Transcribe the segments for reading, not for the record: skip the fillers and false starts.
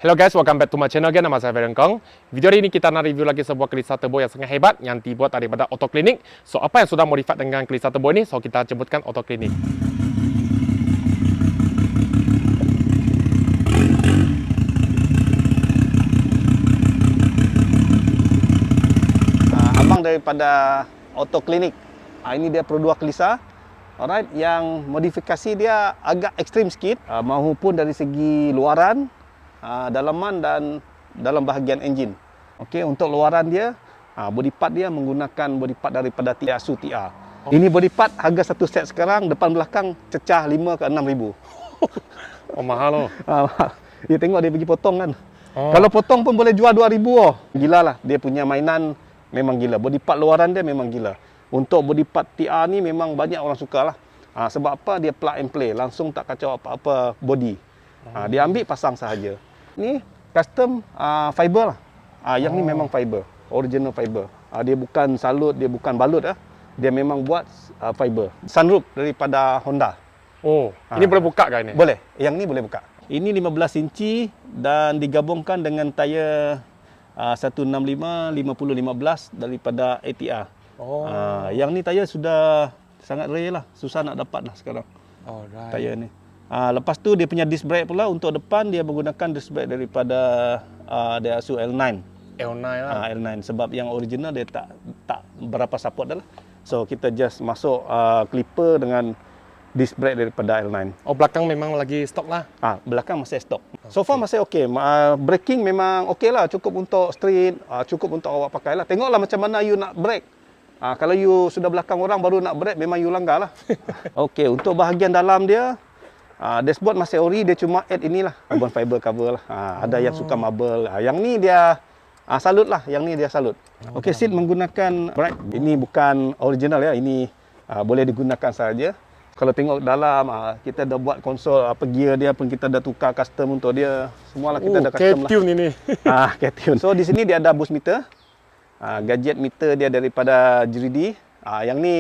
Hello guys, welcome back to my channel again. Nama saya Feren Kong. Video hari ini kita nak review lagi sebuah kelisa turbo yang sangat hebat yang dibuat daripada Auto Clinic. So, apa yang sudah modified dengan kelisa turbo ini? So, kita jemputkan Auto Clinic. Abang daripada Auto Clinic. Ini dia Pro 2 kelisa. Alright, yang modifikasi dia agak ekstrim sikit, maupun dari segi luaran, dalaman dan dalam bahagian enjin. Okey, untuk luaran dia, body part dia menggunakan body part daripada Yaesu TR. Ini body part harga satu set sekarang depan belakang cecah 5 ke 6 ribu. Oh, mahal loh. Dia tengok dia pergi potong kan. Kalau potong pun boleh jual 2 ribu. Gila lah, dia punya mainan memang gila. Body part luaran dia memang gila. Untuk body part TR ni memang banyak orang suka lah. Sebab apa? Dia plug and play, langsung tak kacau apa-apa body. Dia ambil pasang sahaja. Ni custom fiber lah. Yang ni memang fiber, original fiber. Dia bukan salut, dia bukan balut lah. Dia memang buat fiber. Sunroof daripada Honda. Oh, ini boleh buka kan ini? Boleh. Yang ni boleh buka. Ini 15 inci dan digabungkan dengan tayar 165 50-15 daripada ATR. Yang ni tayar sudah sangat rare lah, susah nak dapat lah sekarang. Alright. Tayar ni. Lepas tu dia punya disc brake pula untuk depan dia menggunakan disc brake daripada Daihatsu L9. L9 lah. L9 sebab yang original dia tak berapa support dah lah. So kita just masuk clipper dengan disc brake daripada L9. Oh, belakang memang lagi stok lah. Belakang masih stok. So far masih okey. Braking memang okey lah, cukup untuk street, cukup untuk awak pakai lah. Tengoklah macam mana you nak brake. Kalau you sudah belakang orang baru nak brake memang you langgar lah. Okey, untuk bahagian dalam dia dashboard masih ori, dia cuma add inilah carbon fiber cover lah. Ada yang suka marble. Yang ni dia salut lah, yang ni dia salut. Okey, seat menggunakan bright. Ini bukan original ya, ini boleh digunakan saja. Kalau tengok dalam, kita dah buat konsol, gear dia pun kita dah tukar custom untuk dia. Semualah kita dah custom lah. K-tune ini. K-tune. So di sini dia ada boost meter. Gadget meter dia daripada JRD. Yang ni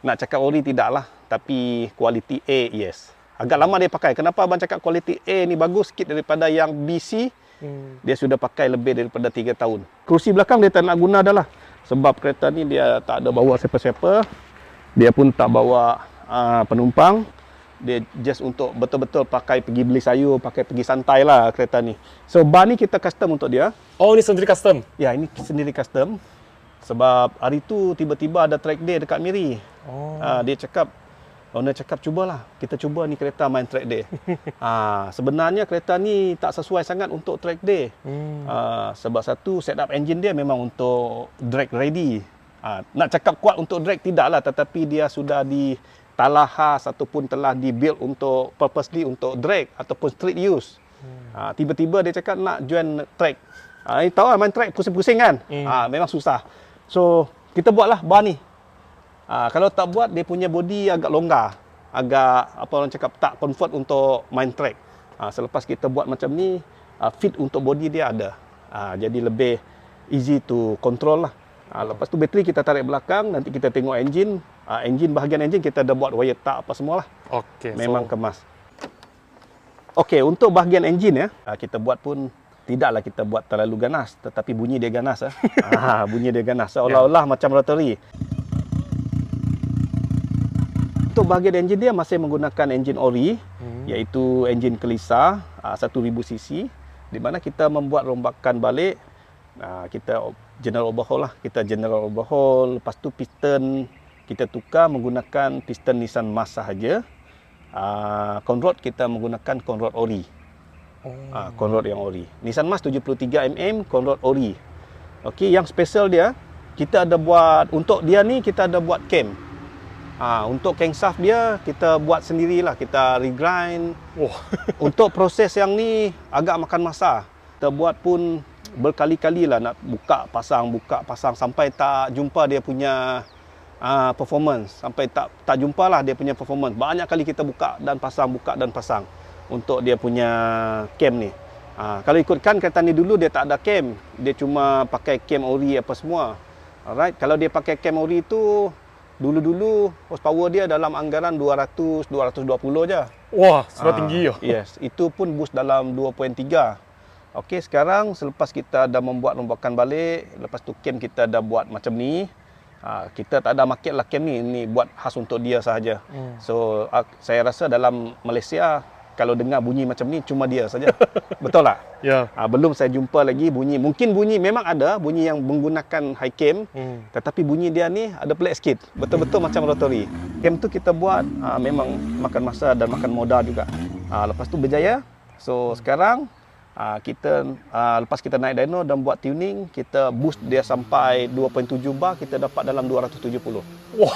nak cakap ori tidak lah, tapi quality A yes. Agak lama dia pakai. Kenapa abang cakap quality A ni bagus sikit daripada yang BC? Dia sudah pakai lebih daripada 3 tahun. Kerusi belakang dia tak nak guna dah lah. Sebab kereta ni dia tak ada bawa siapa-siapa. Dia pun tak bawa penumpang. Dia just untuk betul-betul pakai pergi beli sayur, pakai pergi santai lah kereta ni. So bar ni kita custom untuk dia. Oh, ini sendiri custom? Ya, ini sendiri custom. Sebab hari tu tiba-tiba ada track day dekat Miri. Dia cakap, owner cakap cubalah, kita cuba ni kereta main track day. Sebenarnya kereta ni tak sesuai sangat untuk track day. Sebab satu, setup engine dia memang untuk drag ready. Nak cakap kuat untuk drag tidaklah, tetapi dia sudah ditalah khas ataupun telah dibuild untuk purposely untuk drag ataupun street use. Tiba-tiba dia cakap nak join track. Tahu lah main track pusing-pusing kan? Memang susah. So kita buatlah bar ni. Kalau tak buat, dia punya body agak longgar, agak apa orang cakap tak comfort untuk main track. Selepas kita buat macam ni, fit untuk body dia ada. Jadi lebih easy to control lah. Lepas tu bateri kita tarik belakang, nanti kita tengok engine. Bahagian engine kita dah buat wire tak apa semua lah. Okey. Memang kemas. Okey, untuk bahagian engine ya, kita buat pun tidaklah kita buat terlalu ganas, tetapi bunyi dia ganas. Bunyi dia ganas, seolah-olah macam rotary. Untuk bahagian enjin dia masih menggunakan enjin ori, iaitu enjin kelisa 1000cc, di mana kita membuat rombakan balik. Kita general overhaul lah, lepas tu piston kita tukar menggunakan piston Nissan Mars sahaja. Conrod kita menggunakan Conrod ori. Conrod yang ori. Nissan Mars 73mm Conrod ori. Okey, yang special dia kita ada buat untuk dia ni, kita ada buat cam. Untuk crankshaft dia kita buat sendirilah, kita regrind. Untuk proses yang ni agak makan masa. Kita buat pun berkali-kali lah nak buka pasang sampai tak jumpa dia punya performance, sampai tak jumpa lah dia punya performance. Banyak kali kita buka dan pasang untuk dia punya cam ni. Kalau ikutkan kereta ni dulu dia tak ada cam, dia cuma pakai cam ori apa semua. Alright, kalau dia pakai cam ori tu dulu horsepower dia dalam anggaran 200-220 je. Wah, sudah tinggi ya. Yes, itu pun boost dalam 2.3. Okey, sekarang selepas kita dah membuat rombakan balik, lepas tu cam kita dah buat macam ni. Kita tak ada market lah cam ni. Ini buat khas untuk dia sahaja. So, saya rasa dalam Malaysia kalau dengar bunyi macam ni cuma dia saja. Betul tak? Ya. Belum saya jumpa lagi bunyi. Mungkin bunyi memang ada bunyi yang menggunakan high cam. Tetapi bunyi dia ni ada pelik sikit. Betul-betul macam rotary. Cam tu kita buat memang makan masa dan makan modal juga. Lepas tu berjaya. So, sekarang kita lepas kita naik dyno dan buat tuning, kita boost dia sampai 2.7 bar, kita dapat dalam 270. Wow.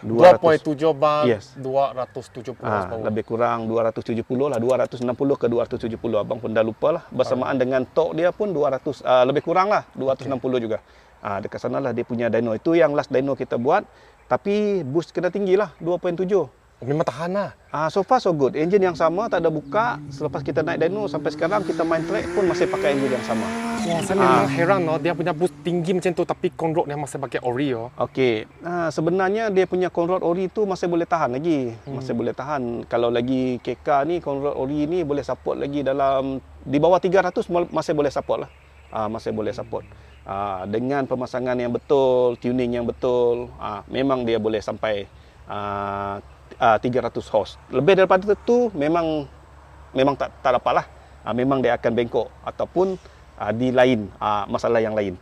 2.7 bar, Yes. 270 horsepower. Lebih kurang 270 lah, 260 ke 270. Abang pun dah lupa lah. Bersamaan dengan torque dia pun 200, lebih kurang lah, 260 juga. Dekat sana lah dia punya dyno. Itu yang last dyno kita buat. Tapi boost kena tinggi lah, 2.7. Memang tahan lah. So far so good. Engine yang sama, tak ada buka. Selepas kita naik dyno sampai sekarang kita main track pun masih pakai engine yang sama. Wah, saya memang heran dia punya boost tinggi macam tu tapi conrod dia masih pakai ori . Okey. Sebenarnya dia punya conrod ori tu masih boleh tahan lagi. Masih boleh tahan. Kalau lagi KK ni conrod ori ni boleh support lagi dalam di bawah 300 masih boleh support lah. Masih boleh support. Dengan pemasangan yang betul, tuning yang betul, memang dia boleh sampai 300 horse. Lebih daripada itu memang tak dapat lah. Memang dia akan bengkok ataupun di lain masalah yang lain.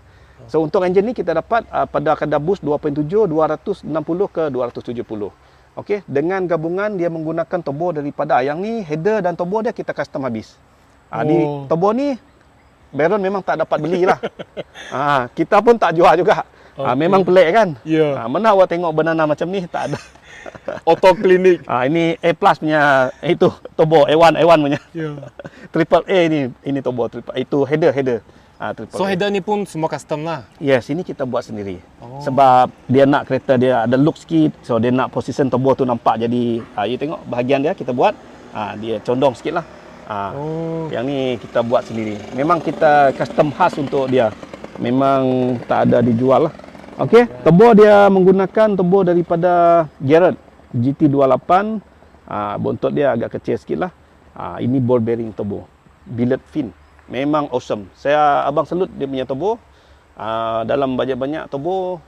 So untuk engine ni kita dapat pada kadar boost 2.7, 260 ke 270. Okey, dengan gabungan dia menggunakan turbo daripada yang ni header dan turbo dia kita custom habis. Di turbo ni Baron memang tak dapat belilah. Kita pun tak jual juga. Memang pelik kan? Ya. Mana awak tengok banana macam ni tak ada. Auto Clinic. Ini A+ punya itu turbo A1 punya. Ya. Triple A ini turbo triple. Itu header. Triple So A. header ni pun semua custom lah. Yes, ini kita buat sendiri. Sebab dia nak kereta dia ada look sikit. So dia nak position turbo tu nampak jadi you tengok bahagian dia kita buat dia condong sikit lah. Yang ni kita buat sendiri. Memang kita custom khas untuk dia. Memang tak ada dijual lah. Okey, turbo dia menggunakan turbo daripada Garrett GT28. Bontot dia agak kecil sikit lah. Ini ball bearing turbo, billet fin. Memang awesome. Abang salut dia punya turbo. Dalam banyak-banyak turbo,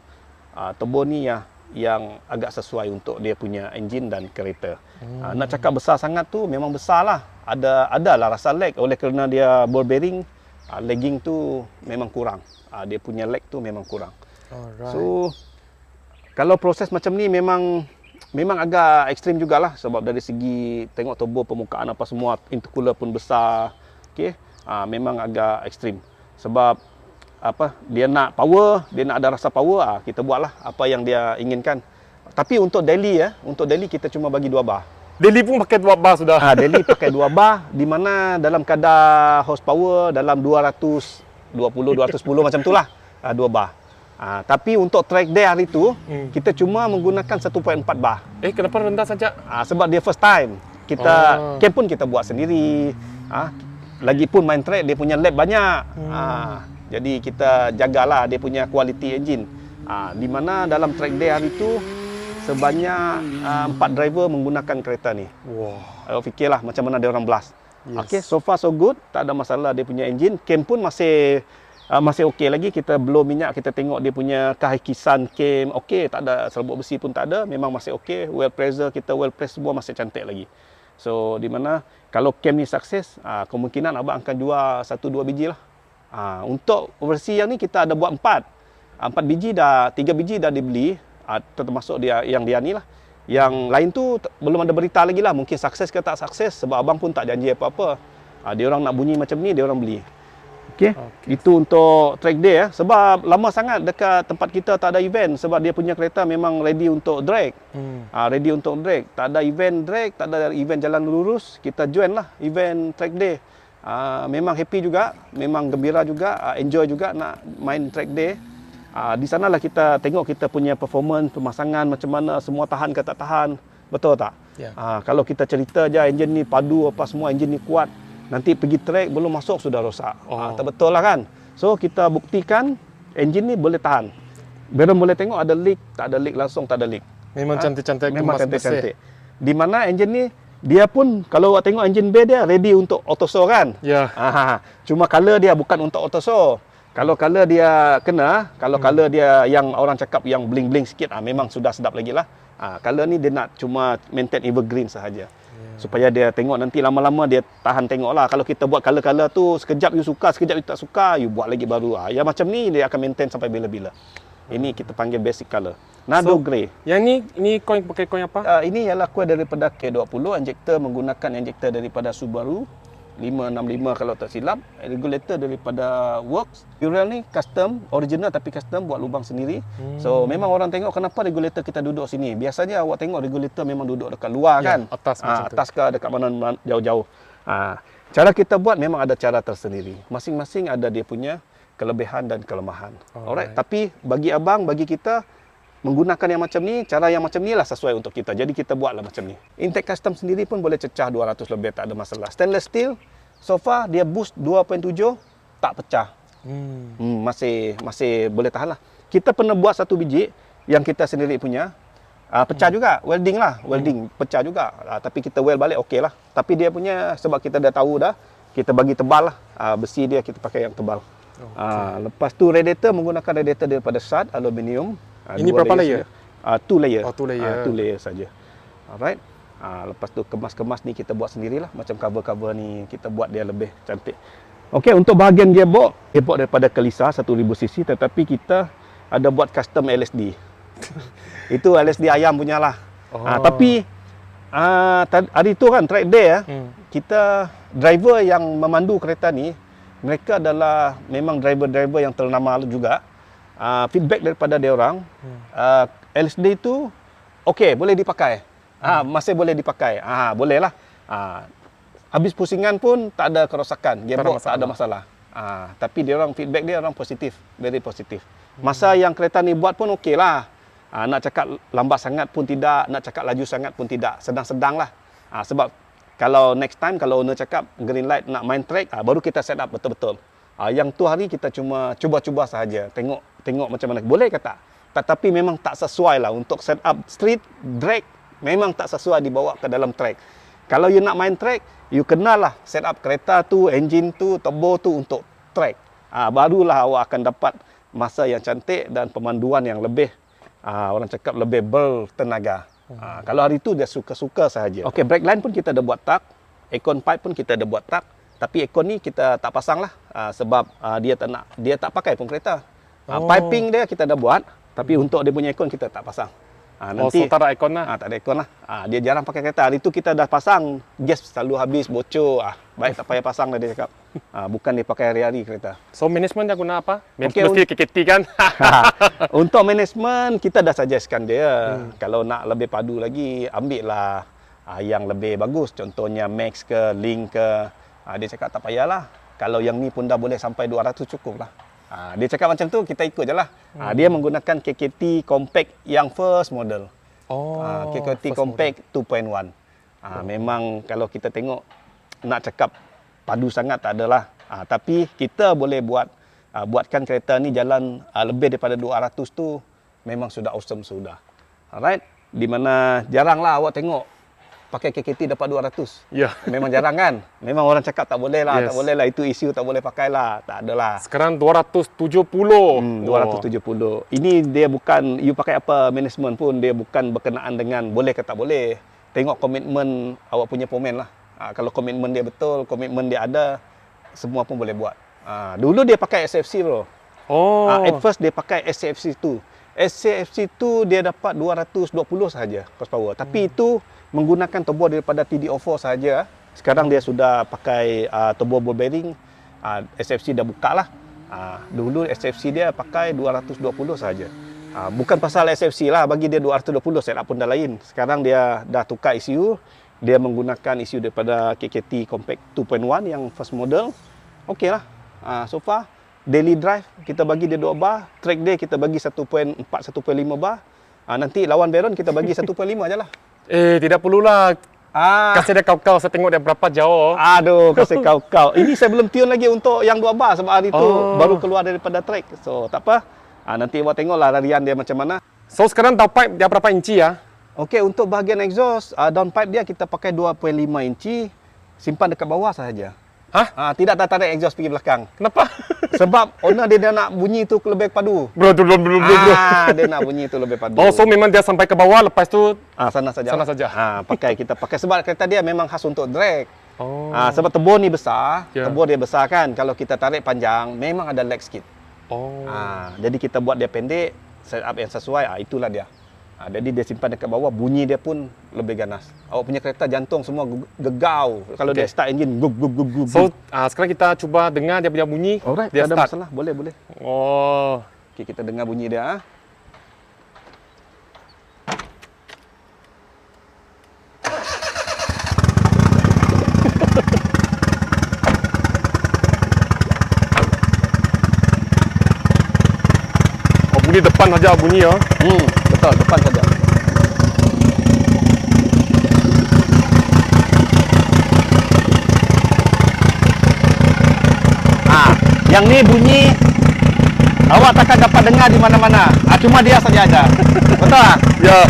turbo ni yang agak sesuai untuk dia punya engine dan kereta. Nak cakap besar sangat tu memang besar lah. Adalah rasa lag oleh kerana dia ball bearing. Lagging tu memang kurang. Dia punya lag tu memang kurang. Alright. So kalau proses macam ni memang agak ekstrim jugalah sebab dari segi tengok turbo permukaan apa semua, intercooler pun besar. Okey, memang agak ekstrim. Sebab dia nak power, dia nak ada rasa power, kita buatlah apa yang dia inginkan. Tapi untuk daily kita cuma bagi 2 bar. Daily pun pakai 2 bar sudah. Daily pakai 2 bar di mana dalam kadar horsepower dalam 220 210 macam itulah. 2 bar. Tapi untuk track day hari tu kita cuma menggunakan 1.4 bar. Kenapa rendah saja? Sebab dia first time. Kita camp pun kita buat sendiri. Lagipun main track dia punya lap banyak. Jadi kita jagalah dia punya quality engine. Di mana dalam track day hari tu sebanyak 4 driver menggunakan kereta ni. Awak fikirlah macam mana dia orang blast. Yes. Okey, so far so good, tak ada masalah dia punya engine. Cam pun masih okey lagi. Kita blow minyak, kita tengok dia punya kehakisan cam. Okey, tak ada serbuk besi pun tak ada, memang masih okey. Well pressure kita well press semua masih cantik lagi. So di mana kalau cam ni sukses, kemungkinan abang akan jual 1-2 biji lah. Untuk versi yang ni kita ada buat 4 biji dah, 3 biji dah dibeli. Termasuk dia yang ni lah. Yang lain tu belum ada berita lagi lah. Mungkin sukses ke tak sukses sebab abang pun tak janji apa-apa. Dia orang nak bunyi macam ni, dia orang beli. Okey. Itu untuk track day sebab lama sangat dekat tempat kita tak ada event sebab dia punya kereta memang ready untuk drag. Ready untuk drag. Tak ada event drag, tak ada event jalan lurus, kita join lah event track day. Memang happy juga, memang gembira juga, enjoy juga nak main track day. Di sanalah kita tengok kita punya performance, pemasangan macam mana, semua tahan ke tak tahan. Betul tak? Yeah. Kalau kita cerita je enjin ni padu apa semua, enjin ni kuat, nanti pergi track belum masuk sudah rosak. Tak betul lah kan? So kita buktikan enjin ni boleh tahan. Baron boleh tengok ada leak, tak ada leak langsung tak ada leak. Memang cantik-cantik, memang kemas cantik-cantik. bersih. Di mana enjin ni dia pun kalau awak tengok engine bay dia ready untuk auto show kan. Ya. Cuma color dia bukan untuk auto show. Kalau color dia kena, kalau color dia yang orang cakap yang bling-bling sikit, memang sudah sedap lagi lah. Color ni dia nak cuma maintain evergreen sahaja. Supaya dia tengok nanti lama-lama dia tahan tengok lah. Kalau kita buat color-color tu sekejap you suka, sekejap you tak suka, you buat lagi baru. Yang macam ni dia akan maintain sampai bila-bila. Ini kita panggil basic color. Nado grey. Yang ni coin pakai coin apa? Ini ialah kuil daripada K20, injektor menggunakan injektor daripada Subaru 565 kalau tak silap, regulator daripada Works. Urel ni custom, original tapi custom, buat lubang sendiri. So memang orang tengok kenapa regulator kita duduk sini. Biasanya awak tengok regulator memang duduk dekat luar kan. Atas macam tu. Atas ke dekat mana jauh-jauh. Cara kita buat memang ada cara tersendiri. Masing-masing ada dia punya kelebihan dan kelemahan. Alright, tapi bagi abang, bagi kita menggunakan yang macam ni, cara yang macam ni lah sesuai untuk kita. Jadi kita buatlah macam ni. Intake custom sendiri pun boleh cecah 200 lebih, tak ada masalah. Stainless steel, so far dia boost 2.7 tak pecah. Masih boleh tahan lah. Kita pernah buat satu biji yang kita sendiri punya, pecah juga, welding lah, pecah juga. Tapi kita weld balik okey lah. Tapi dia punya sebab kita dah tahu dah, kita bagi tebal lah. Besi dia kita pakai yang tebal. Lepas tu radiator menggunakan radiator daripada SAD aluminium. Ini berapa layer? 2 layer. 2 layer. 2 layer saja. Alright. Lepas tu kemas-kemas ni kita buat sendirilah. Macam cover-cover ni kita buat dia lebih cantik. Okey, untuk bahagian gearbox daripada Kelisa 1000cc, tetapi kita ada buat custom LSD. Itu LSD ayam punya lah. Tapi hari tu kan track day kita driver yang memandu kereta ni, mereka adalah memang driver-driver yang ternama juga. Feedback daripada dia orang, LSD itu okey, boleh dipakai. Masih boleh dipakai. Boleh lah. Habis pusingan pun tak ada kerosakan, gearbox tak ada masalah. Tapi dia orang feedback dia orang positif, very positif. Masa yang kereta ni buat pun okey lah. Nak cakap lambat sangat pun tidak, nak cakap laju sangat pun tidak, sedang-sedang lah. Sebab kalau next time kalau owner cakap green light nak main track, baru kita set up betul-betul. Yang tu hari kita cuma cuba-cuba sahaja, tengok macam mana. Boleh ke tak? Tetapi memang tak sesuai lah untuk set up street drag, memang tak sesuai dibawa ke dalam track. Kalau you nak main track, you kenalah set up kereta tu, engine tu, turbo tu untuk track. Barulah awak akan dapat masa yang cantik dan pemanduan yang lebih, orang cakap lebih bertenaga. Kalau hari tu dia suka-suka sahaja. Okey, brake line pun kita ada buat tak, aircon pipe pun kita ada buat tak. Tapi aircon ni kita tak pasang lah, sebab dia tak pakai pun kereta. Piping dia kita dah buat, tapi untuk dia punya aircon kita tak pasang. Nanti so tak ada aircon lah. Tak ada aircon lah. Dia jarang pakai kereta. Hari tu kita dah pasang, gas selalu habis, bocor. Baik tak payah pasang lah dia cakap. Bukan dia pakai hari-hari kereta. So management dia guna apa? Okay, mesti KKT kan? Untuk management kita dah suggestkan dia. Kalau nak lebih padu lagi, ambil lah yang lebih bagus. Contohnya Max ke, Link ke. Dia cakap tak payahlah. Kalau yang ni pun dah boleh sampai 200 cukup lah. Dia cakap macam tu, kita ikut je lah. Dia menggunakan KKT Compact yang first model. KKT Compact 2.1. Memang kalau kita tengok, nak cakap padu sangat tak adalah. Tapi kita boleh buatkan kereta ni jalan lebih daripada 200 tu, memang sudah awesome sudah. Alright? Di mana jaranglah awak tengok pakai KKT dapat 200. Ya. Memang jarang kan? Memang orang cakap tak boleh lah, tak boleh lah, itu isu tak boleh pakai lah. Tak adalah. Sekarang 270. 270. Ini dia bukan, you pakai apa management pun, dia bukan berkenaan dengan boleh ke tak boleh. Tengok komitmen awak punya pemain lah. Kalau komitmen dia betul, komitmen dia ada, semua pun boleh buat. Dulu dia pakai SFC bro. At first dia pakai SCFC 2. SCFC 2 dia dapat 220 sahaja horsepower. Tapi itu menggunakan turbo daripada TD04 sahaja. Sekarang dia sudah pakai turbo ball bearing. SFC dah buka lah. Dulu SFC dia pakai 220 sahaja. Bukan pasal SFC lah, bagi dia 220, setup pun dah lain. Sekarang dia dah tukar ECU. Dia menggunakan ECU daripada KKT Compact 2.1 yang first model. Okey lah. So far daily drive kita bagi dia 2 bar, track day kita bagi 1.4 1.5 bar. Nanti lawan Baron kita bagi 1.5 je lah. Tidak perlulah. Kasih dia kau-kau, saya tengok dia berapa jauh. Aduh, kasih kau-kau. Ini saya belum tune lagi untuk yang 2 bar sebab hari tu baru keluar daripada track. So tak apa. Nanti awak tengoklah larian dia macam mana. So sekarang tailpipe dia berapa inci ya? Okey, untuk bahagian exhaust, downpipe dia kita pakai 2.5 inci, simpan dekat bawah sahaja. Hah? Tidak tarik exhaust pergi belakang. Kenapa? Sebab owner dia nak bunyi tu lebih padu. Bro. Dia nak bunyi tu lebih padu. Oh, so memang dia sampai ke bawah, lepas tu Sana saja. sana saja. Kita pakai sebab kereta dia memang khas untuk drag. Oh. Sebab tebur ni besar, Ya. tebur dia besar kan. Kalau kita tarik panjang, memang ada lag sikit. Oh. Jadi kita buat dia pendek, set up yang sesuai. Itulah dia. Jadi dia simpan dekat bawah, bunyi dia pun lebih ganas. Awak punya kereta jantung semua gegau. Kalau dia start engine, gug gug gug gug. So, sekarang kita cuba dengar dia punya bunyi. Alright, Dia tak ada start. masalah. Boleh. Oh. Okey, kita dengar bunyi dia. Oh, bunyi depan saja bunyi ya. Betul, depan saja. Yang ni bunyi awak takkan dapat dengar di mana-mana. Cuma dia saja ada. Betul tak? Ya.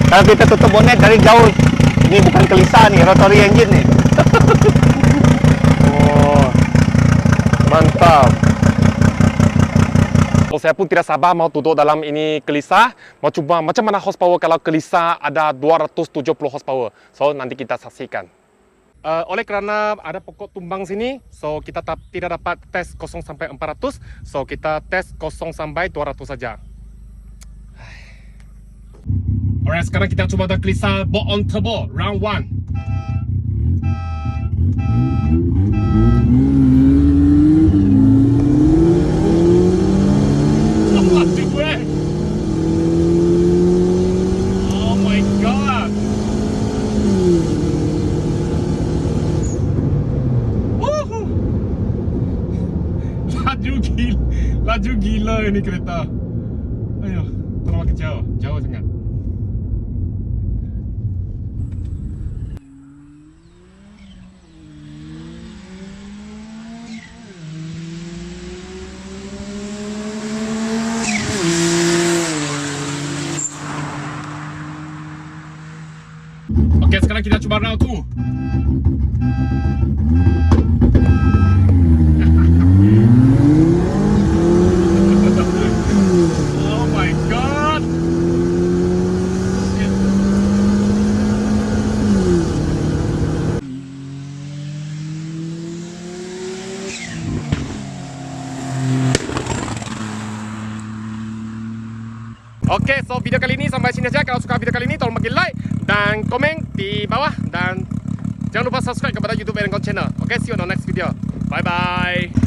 Kalau kita tutup bonet dari jauh, ni bukan kelisa ni, rotary engine ni. Oh. Mantap. Oh, saya pun tidak sabar mau duduk dalam ini kelisa, mau coba macam mana horsepower kalau kelisa ada 270 horsepower. So, nanti kita saksikan. Oleh kerana ada pokok tumbang sini, so kita tidak dapat tes 0 sampai 400, so kita tes 0 sampai 200 saja. Alright, sekarang kita coba dengan kelisa bolt on turbo round 1. Oh my god. Woohoo. Laju gila ini kereta. Ayo, terlalu jauh sangat. Okey, sekarang kita coba round 2. Oh my god. Okey, so video kali ini sampai sini saja. Kalau suka video kali ini, tolong bagi like dan komen di bawah. Dan jangan lupa subscribe kepada YouTube Erengkong Channel. Okay, see you on the next video. Bye-bye.